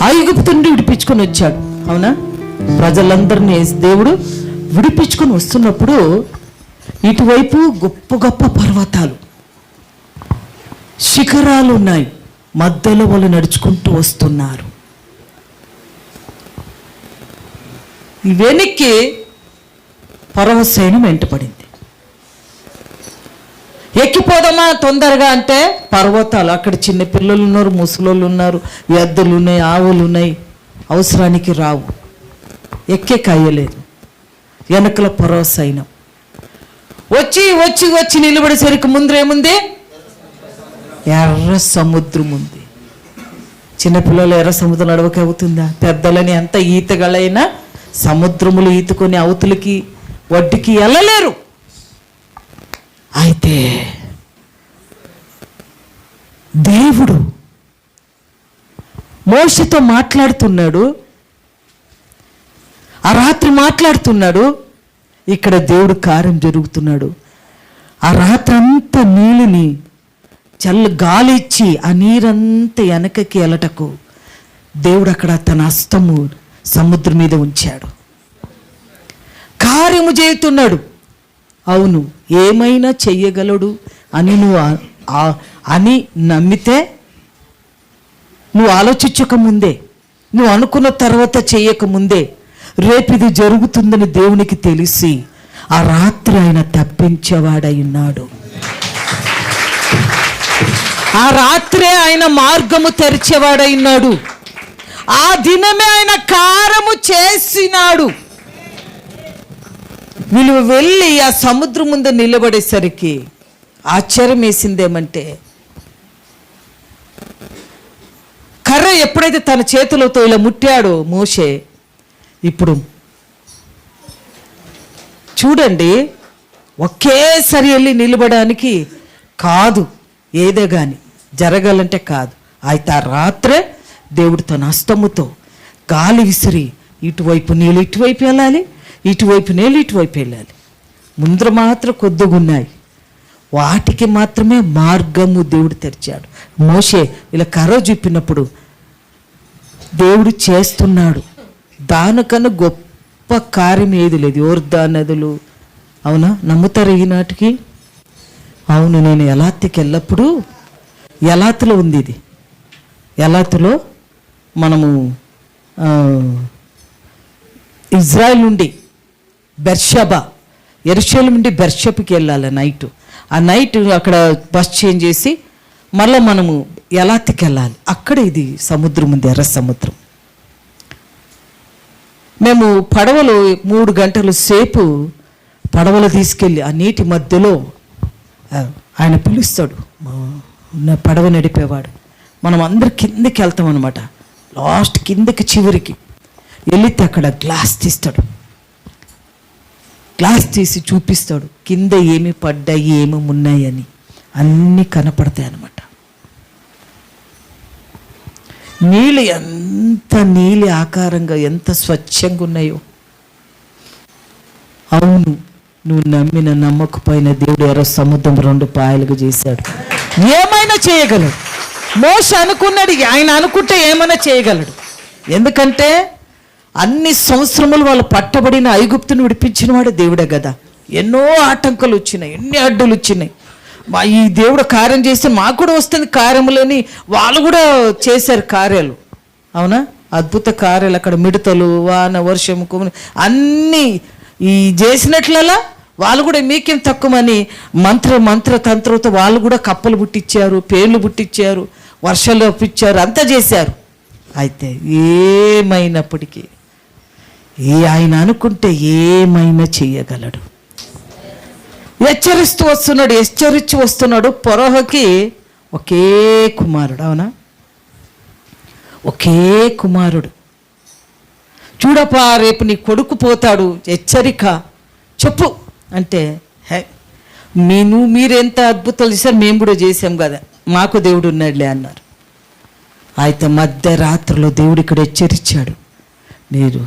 ఐగుప్తు నుండి విడిపించుకొని వచ్చాడు. అవునా? ప్రజలందరినీ దేవుడు విడిపించుకొని వస్తున్నప్పుడు ఇటువైపు గొప్ప గొప్ప పర్వతాలు, శిఖరాలు ఉన్నాయి. మధ్యలో వాళ్ళు నడుచుకుంటూ వస్తున్నారు. వెనక్కి ఫరో సైన్యం వెంటపడింది. ఎక్కిపోదామా తొందరగా అంటే పర్వతాలు, అక్కడ చిన్న పిల్లలు ఉన్నారు, ముసలోళ్ళు ఉన్నారు, ఎద్దులు ఉన్నాయి, ఆవులు ఉన్నాయి, అవసరానికి రావు, ఎక్కే కాయలేదు. వెనకల ఫరో సైన్యం వచ్చి వచ్చి వచ్చి నిలబడేసరికి ముందరేముంది? ఎర్ర సముద్రం ఉంది. చిన్నపిల్లలు ఎర్ర సముద్రం నడవక అవుతుందా? పెద్దలని ఎంత ఈతగలైనా సముద్రములు ఈతుకొని అవతలికి ఒడ్డుకి వెళ్ళలేరు. అయితే దేవుడు మోషేతో మాట్లాడుతున్నాడు, ఆ రాత్రి మాట్లాడుతున్నాడు, ఇక్కడ దేవుడు కార్యం జరుగుతున్నాడు. ఆ రాత్రి అంతా నీళ్ళని గాలి ఇచ్చి ఆ నీరంతా వెనకకి వెళ్ళటకు దేవుడు అక్కడ తన హస్తము సముద్రం మీద ఉంచాడు. కార్యము చేస్తున్నాడు. అవును, ఏమైనా చెయ్యగలడు అని అని నమ్మితే, నువ్వు ఆలోచించక ముందే, నువ్వు అనుకున్న తర్వాత చెయ్యకముందే రేపు ఇది జరుగుతుందని దేవునికి తెలిసి ఆ రాత్రి ఆయన తప్పించేవాడై ఉన్నాడు. ఆ రాత్రే ఆయన మార్గము తెరిచేవాడై ఉన్నాడు. ఆ దినమే ఆయన కార్యము చేసినాడు. వీళ్ళు వెళ్ళి ఆ సముద్రం ముందు నిలబడేసరికి ఆశ్చర్యం వేసిందేమంటే, కర్ర ఎప్పుడైతే తన చేతులతో ఇలా ముట్టాడో మోషే, ఇప్పుడు చూడండి, ఒకేసారి వెళ్ళి నిలబడడానికి కాదు, ఏదే కానీ జరగాలంటే కాదు. అయితే ఆ రాత్రే దేవుడు తన హస్తముతో గాలి విసిరి ఇటువైపు నీళ్ళు ఇటువైపు వెళ్ళాలి, ఇటువైపు నీళ్ళు ఇటువైపు వెళ్ళాలి. ముందర మాత్రం కొద్దిగా ఉన్నాయి, వాటికి మాత్రమే మార్గము దేవుడు తెరిచాడు. మోషే ఇలా కర్ర చూపినప్పుడు దేవుడు చేస్తున్నాడు. దానికన్నా గొప్ప కార్యం ఏది లేదు. యోర్దాను నదులు, అవునా? నమ్ముతారు ఈనాటికి? అవును, నేను ఎలాతికి వెళ్ళప్పుడు, ఎలాతులో ఉంది ఇది, ఎలాతులో మనము ఇజ్రాయెల్ నుండి బెర్షబా, యెరూషలేము నుండి బెర్షబాకి వెళ్ళాలి నైట్. ఆ నైట్ అక్కడ బస్ చేంజ్ చేసి మళ్ళీ మనము ఎలాతికి వెళ్ళాలి. అక్కడ ఇది సముద్రం ఉంది, ఎర్ర సముద్రం. మేము పడవలో 3 గంటల సేపు పడవలు తీసుకెళ్ళి ఆ నీటి మధ్యలో ఆయన పిలుస్తాడు, పడవ నడిపేవాడు. మనం అందరు కిందకి వెళ్తాం అనమాట. లాస్ట్ కిందకి చివరికి వెళితే అక్కడ గ్లాస్ తీస్తాడు. గ్లాస్ తీసి చూపిస్తాడు, కింద ఏమి పడ్డాయి, ఏమి ఉన్నాయని అన్నీ కనపడతాయి అన్నమాట. నీళ్ళు ఎంత నీలి ఆకారంగా, ఎంత స్వచ్ఛంగా ఉన్నాయో. అవును, నువ్వు నమ్మిన నమ్మకపోయిన దేవుడు ఎర్ర సముద్రం 2 పాయలుగా చేశాడు. ఏమైనా చేయగలడు. మోషే అనుకున్నాడు, ఆయన అనుకుంటే ఏమైనా చేయగలడు. ఎందుకంటే అన్ని సంవత్సరములు వాళ్ళు పట్టబడిన ఐగుప్తును విడిపించిన వాడు దేవుడే కదా. ఎన్నో ఆటంకాలు వచ్చినాయి, ఎన్ని అడ్డులు వచ్చినాయి. ఈ దేవుడు కార్యం చేస్తే మాకు కూడా వస్తుంది కార్యములని వాళ్ళు కూడా చేశారు కార్యాలు. అవునా? అద్భుత కార్యాలు. అక్కడ మిడతలు, వాన, వర్షం, కుమని అన్నీ ఈ చేసినట్లలా వాళ్ళు కూడా మీకేం తక్కువని మంత్రతంత్రంతో వాళ్ళు కూడా కప్పలు పుట్టించారు, పేర్లు పుట్టించారు, వర్షాలు ఒప్పించారు, అంతా చేశారు. అయితే ఏమైనప్పటికీ ఆయన అనుకుంటే ఏమైనా చేయగలడు. హెచ్చరించి వస్తున్నాడు. ఫరోకి ఒకే కుమారుడు. అవునా? ఒకే కుమారుడు. చూడపా, రేపు నీ కొడుకు పోతాడు, హెచ్చరిక చెప్పు అంటే, మీరెంత అద్భుతాలు చేశారు, మేము కూడా చేసాం కదా, మాకు దేవుడు ఉన్నాడులే అన్నారు. అయితే మధ్యరాత్రిలో దేవుడు ఇక్కడ హెచ్చరించాడు, మీరు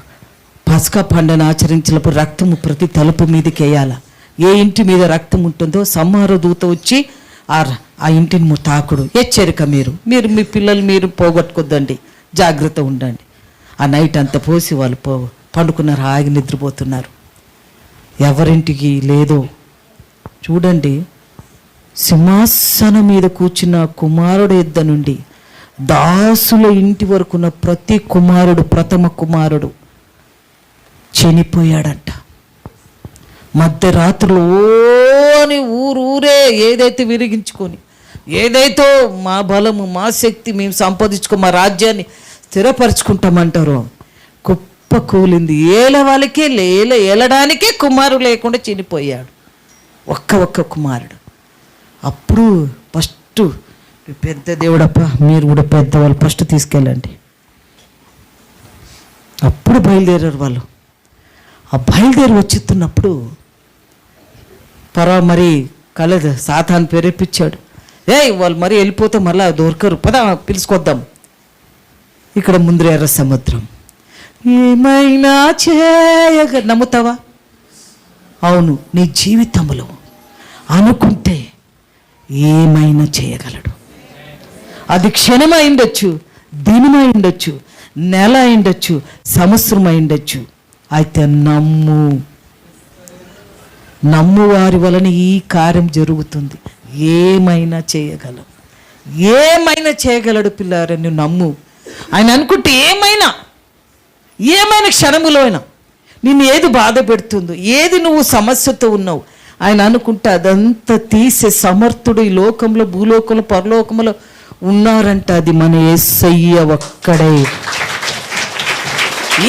పస్కా పండుగను ఆచరించినప్పుడు రక్తము ప్రతి తలుపు మీదకి వేయాల. ఏ ఇంటి మీద రక్తం ఉంటుందో సంహార దూత వచ్చి ఆ ఇంటిని తాకుడు. హెచ్చరిక, మీరు మీ పిల్లలు మీరు పోగొట్టుకోద్దండి, జాగ్రత్త ఉండండి. ఆ నైట్ అంతా పోసి వాళ్ళు పండుకున్నారు, హాయిగా నిద్రపోతున్నారు. ఎవరింటికి లేదో చూడండి, సింహాసనం మీద కూర్చున్న కుమారుడు యుద్ధ నుండి దాసుల ఇంటి వరకున్న ప్రతి కుమారుడు, ప్రథమ కుమారుడు చనిపోయాడంట. మధ్యరాత్రులు అని ఊరే ఏదైతే విరిగించుకొని, ఏదైతే మా బలము, మా శక్తి మేము సంపాదించుకో మా రాజ్యాన్ని స్థిరపరచుకుంటామంటారో కుప్ప కూలింది. వాళ్ళకే ఏలడానికే కుమారుడు లేకుండా చనిపోయాడు, ఒక్క కుమారుడు. అప్పుడు ఫస్ట్ పెద్ద దేవుడప్ప, మీరు కూడా పెద్దవాళ్ళు ఫస్ట్ తీసుకెళ్ళండి. అప్పుడు బయలుదేరారు వాళ్ళు. ఆ బయలుదేరి వచ్చేస్తున్నప్పుడు మరి కలదు సాతాను ప్రేరేపించాడు. వాళ్ళు మరి వెళ్ళిపోతే మళ్ళీ దొరకరు, పద పిలుచుకొద్దాం. ఇక్కడ ముందు ఎర్ర సముద్రం. ఏమైనా నమ్ముతావా? అవును, నీ జీవితంలో అనుకుంటే ఏమైనా చేయగలడు. అది క్షణమై ఉండొచ్చు, దినమై ఉండొచ్చు, నెల అయిండొచ్చు, సంవత్సరం అయిండొచ్చు. అయితే నమ్ము వారి వలన ఈ కార్యం జరుగుతుంది. ఏమైనా చేయగలడు పిల్లారా, నువ్వు నమ్ము. ఆయన అనుకుంటే ఏమైనా క్షణములో అయినా నిన్ను ఏది బాధ పెడుతుందో, ఏది నువ్వు సమస్యతో ఉన్నావు, ఆయన అనుకుంటే అదంతా తీసే సమర్థుడు ఈ లోకంలో, భూలోకంలో, పరలోకంలో ఉన్నారంట. అది మన యేసయ్య ఒక్కడే.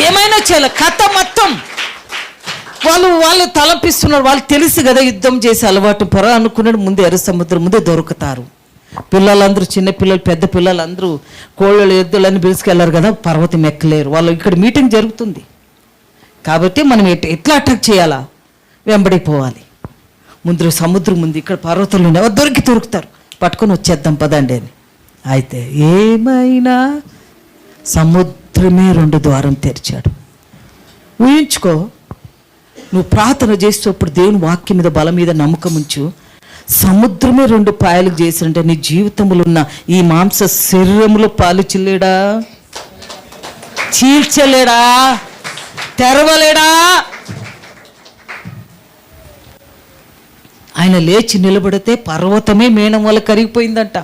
ఏమైనా చేయాలి. కథ మొత్తం వాళ్ళు తలపిస్తున్నారు. వాళ్ళు తెలుసు కదా యుద్ధం చేసే అలవాటు. అనుకున్నాడు ముందు ఎర్ర సముద్రం ముందే దొరుకుతారు. పిల్లలందరూ, చిన్నపిల్లలు, పెద్ద పిల్లలందరూ కోళ్ళు, ఎద్దులని పిలుచుకెళ్ళారు కదా, పర్వతం ఎక్కలేరు. వాళ్ళు ఇక్కడ మీటింగ్ జరుగుతుంది కాబట్టి మనం ఎట్లా అటాక్ చేయాలా, వెంబడిపోవాలి. ముందు సముద్రం ముందు, ఇక్కడ పర్వతాలు ఉండే దొరుకుతారు, పట్టుకొని వచ్చేద్దాం పదండి అని. అయితే ఏమైనా సముద్రమే 2 ద్వారం తెరిచాడు. ఊహించుకో, నువ్వు ప్రార్థన చేసేటప్పుడు దేవుని వాక్యం మీద, బలం మీద నమ్మకం ఉంచు. సముద్రమే 2 పాయలకు చేసినంటే నీ జీవితంలో ఉన్న ఈ మాంస శరీరంలో పాలు చీల్చలేడా, తెరవలేడా? ఆయన లేచి నిలబడితే పర్వతమే మేణం వల్ల కరిగిపోయిందంట.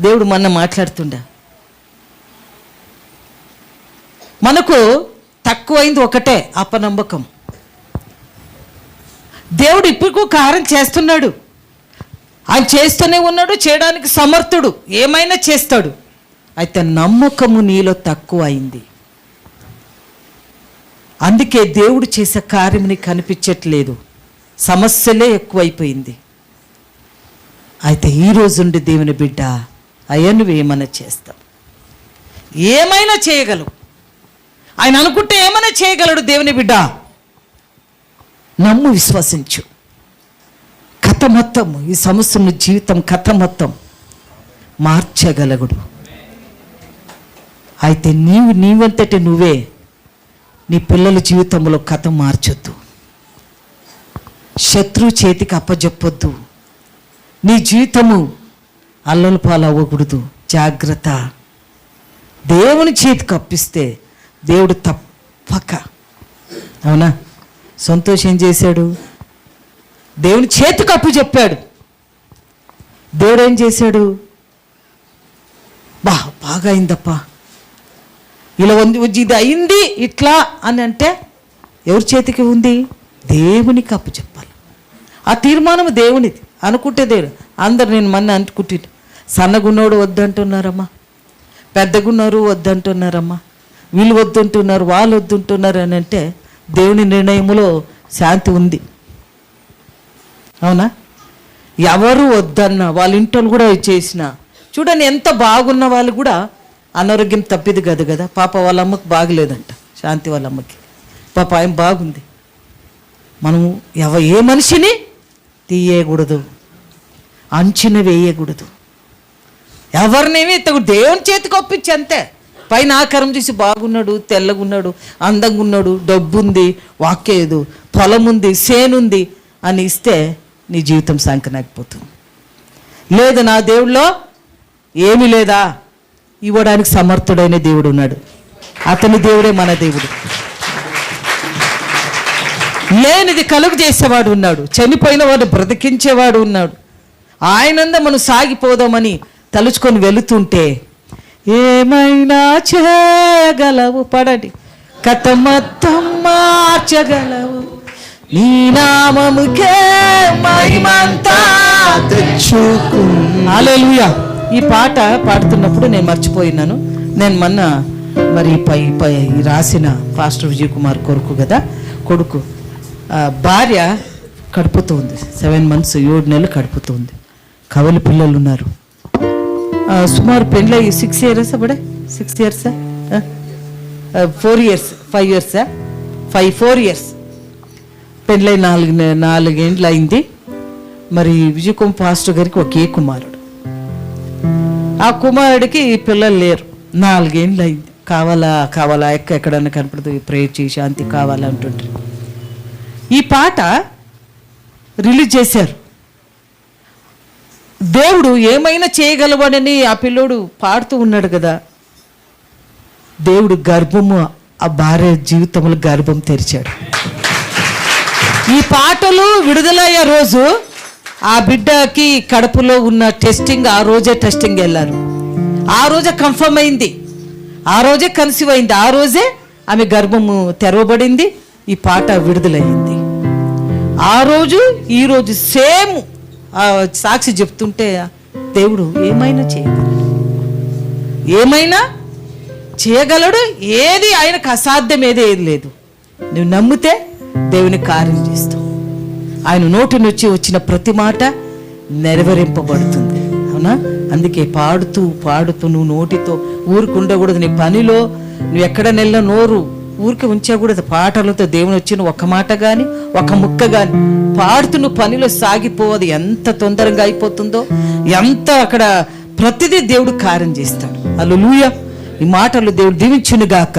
దేవుడు మొన్న మాట్లాడుతుండా. మనకు తక్కువైంది ఒకటే, అపనమ్మకం. దేవుడు ఇప్పటికూ కార్యం చేస్తున్నాడు. ఆయన చేస్తూనే ఉన్నాడు, చేయడానికి సమర్థుడు, ఏమైనా చేస్తాడు. అయితే నమ్మకము నీలో తక్కువ అయింది. అందుకే దేవుడు చేసే కార్యం నీకు కనిపించట్లేదు, సమస్యలే ఎక్కువైపోయింది. అయితే ఈరోజు నుండి దేవుని బిడ్డ, అయ్యా నువ్వేమైనా చేస్తావు, ఏమైనా చేయగలవు. ఆయన అనుకుంటే ఏమైనా చేయగలడు. దేవుని బిడ్డ నమ్ము, విశ్వసించు. కథ మొత్తం, ఈ సంవత్సరం జీవితం కథ మొత్తం మార్చగలగుడు. అయితే నీవంతటి నువ్వే నీ పిల్లల జీవితంలో కథ మార్చొద్దు, శత్రువు చేతికి అప్పజెప్పొద్దు. నీ జీవితము అల్లల పాలవ్వకూడదు. జాగ్రత్త. దేవుని చేతికి అప్పిస్తే దేవుడు తప్పక, అవునా, సంతోషం ఏం చేశాడు? దేవుని చేతికి అప్పు చెప్పాడు. దేవుడు ఏం చేశాడు? బాగా అయిందప్ప, ఇలా ఇది అయింది ఇట్లా అని అంటే ఎవరి చేతికి ఉంది? దేవునికి అప్పు చెప్పాలి. ఆ తీర్మానం దేవునిది. అనుకుంటే దేవుడు. అందరు నేను మొన్న అనుకుంటే, సన్నగున్నోడు వద్దంటున్నారమ్మా, పెద్దగున్నారు వద్దంటున్నారమ్మా, వీళ్ళు వద్దంటున్నారు, వాళ్ళు వద్దంటున్నారు అని అంటే దేవుని నిర్ణయంలో శాంతి ఉంది, అవునా? ఎవరు వద్దన్న వాళ్ళ ఇంట్లో కూడా చేసిన చూడండి, ఎంత బాగున్న వాళ్ళు కూడా అనారోగ్యం తప్పిది కదా. పాప వాళ్ళ అమ్మకి బాగలేదంట, శాంతి వాళ్ళ అమ్మకి. పాప ఆయన బాగుంది. మనము ఏ మనిషిని తీయకూడదు, అంచనా వేయకూడదు, ఎవరినేమి దేవుని చేతికి ఒప్పించి అంతే. పైన ఆకారం చూసి బాగున్నాడు, తెల్లగున్నాడు, అందంగా ఉన్నాడు, డబ్బు ఉంది, వాక్యేదు, పొలం ఉంది, సేనుంది అని ఇస్తే నీ జీవితం సంకనాకపోతుంది. లేదు, నా దేవుళ్ళో ఏమీ లేదా, ఇవ్వడానికి సమర్థుడైన దేవుడు ఉన్నాడు. అతని దేవుడే మన దేవుడు. లేనిది కలుగు చేసేవాడు ఉన్నాడు. చనిపోయిన వాడు బ్రతికించేవాడు ఉన్నాడు. ఆయనంద మనం సాగిపోదామని తలుచుకొని వెళుతుంటే ఏమైనా చేయగలవు, పడండి, కథ మొత్తం మార్చగలవు, నీ నామముకే మహిమంతా తెచ్చుకు. హల్లెలూయా. ఈ పాట పాడుతున్నప్పుడు నేను మర్చిపోయినాను. నేను మొన్న మరి పై రాసిన పాస్టర్ విజయ్ కుమార్ కొడుకు భార్య కడుపుతూ ఉంది. 7 months 7 నెలలు కడుపుతూ ఉంది. కవలి పిల్లలు ఉన్నారు. సుమారు పెళ్ళి 6 years అప్పుడే 6 years 4 years 5 years 4 years పెళ్ళై 4 ఏండ్లు అయింది. మరి విజయ్ కుమార్ పాస్టర్ గారికి ఒకే కుమారుడు. ఆ కుమారుడికి పిల్లలు లేరు. 4 ఏండ్లు అయింది. కావాలా ఎక్కడన్నా కనపడుతుంది, ప్రేయర్ చేసి శాంతి కావాలంటుంటారు. ఈ పాట రిలీజ్ చేశారు. దేవుడు ఏమైనా చేయగలవాడని ఆ పిల్లోడు పాడుతూ ఉన్నాడు కదా. దేవుడు గర్భము, ఆ భార్య జీవితంలో గర్భం తెరిచాడు. ఈ పాటలు విడుదలయ్యే రోజు ఆ బిడ్డకి కడుపులో ఉన్న టెస్టింగ్, ఆ రోజే టెస్టింగ్ వెళ్ళారు. ఆ రోజే కన్ఫర్మ్ అయింది, ఆ రోజే కన్సీవ్ అయింది, ఆ రోజే ఆమె గర్భము తెరవబడింది. ఈ పాట విడుదలయ్యింది. ఆ రోజు ఈ రోజు సేమ్ సాక్షి చెప్తుంటే దేవుడు ఏమైనా చేయగలడు. ఏది ఆయనకు అసాధ్యం ఏది లేదు. నువ్వు నమ్మితే దేవుని కార్యం చేస్తావు. ఆయన నోటి నుంచి వచ్చిన ప్రతి మాట నెరవేరింపబడుతుంది. అవునా? అందుకే పాడుతూ నువ్వు నోటితో ఊరుకుండకూడదు. నీ పనిలో నువ్వు ఎక్కడ నెల నోరు ఊరికి ఉంచకూడదు. పాటలతో దేవుని వచ్చిన ఒక మాట కానీ ఒక ముక్క కానీ పాడుతూ నువ్వు పనిలో సాగిపోవద్దు. ఎంత తొందరగా అయిపోతుందో, ఎంత అక్కడ ప్రతిదీ దేవుడు కార్యం చేస్తాడు. హల్లెలూయా. ఈ మాటలు దేవుడు దీవించును గాక.